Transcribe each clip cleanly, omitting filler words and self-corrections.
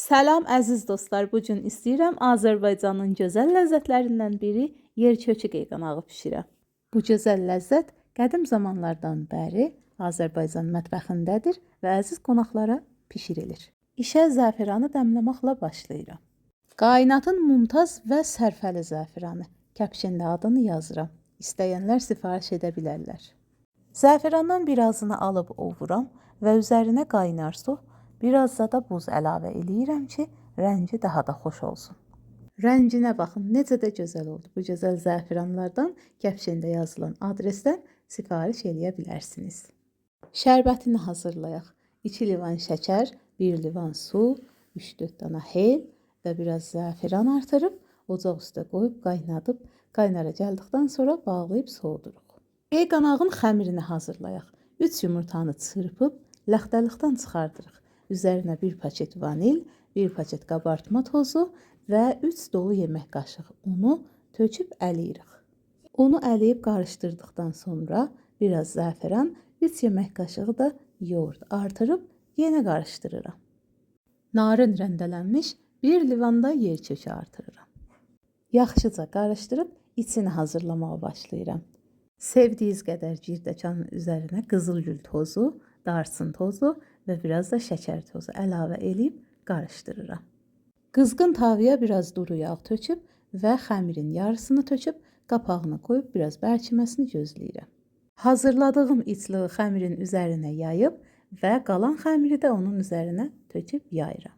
Salam əziz dostlar, bu gün istəyirəm Azərbaycanın gözəl ləzzətlərindən biri yerköçü qeyğanağı bişirəm. Bu gözəl ləzzət qədim zamanlardan bəri Azərbaycan mətbəxindədir və əziz qonaqlara bişirilir. İşə zəfəranı dəmləməklə başlayıram. Qaynatın mumtaz və sərfəli zəfəranı, kəpşində adını yazıram. İstəyənlər sifariş edə bilərlər. Zəfərandan birazını alıb ovuram və üzərinə qaynar su, biraz da buz əlavə eləyirəm ki, rəngi daha da xoş olsun. Rənginə baxın, necə də gözəl oldu. Bu gözəl zəfəranlardan kəpşində yazılan adresdən sifariş eləyə bilərsiniz. Şərbətini hazırlayaq. 2 livan şəkər, 1 livan su, 3-4 dana hel və biraz zəfəran artırıb ocaq üstə qoyub qaynadıb, qaynara gəldikdən sonra bağlayıb soğuduruq. Qeyğanağın xəmirini hazırlayaq. 3 yumurtanı çırpıb ləxtəlikdən çıxardırıq. Üzərinə 1 paket vanil, 1 paket qabartma tozu və 3 dolu yemək qaşığı unu töküb əliyirik. Unu əliyib qarışdırdıqdan sonra biraz zəfəran, 3 yemək qaşığı da yoğurt artırıb yenə qarışdırıram. Narin rəndələnmiş 1 livanda yerkökü artırıram. Yaxşıca qarışdırıb içini hazırlamağa başlayıram. Sevdiyiniz qədər girdəkanın üzərinə qızıl gül tozu, darsın tozu və biraz da şəkər tozu əlavə edib qarışdırıram. Qızğın tavaya biraz duru yağ töküb və xəmirin yarısını töküb qapağını qoyub biraz bərkiməsini gözləyirəm. Hazırladığım içliyi xəmirin üzərinə yayıb və qalan xəmiri də onun üzərinə töküb yayıram.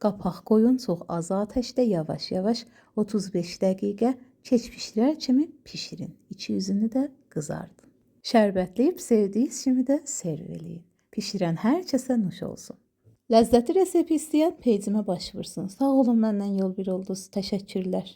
Qapaq qoyun, çox az atəşdə yavaş-yavaş 35 dəqiqə keç bişirər kimi bişirin. İki yüzünü də qızardın. Şərbətləyib sevdiyiniz kimi də serv eləyin. Bişirən hər kəsə nuş olsun. Ləzzətli resepi istəyən peycimə baş vursun. Sağ olun, məndən yol bir oldunuz. Təşəkkürlər.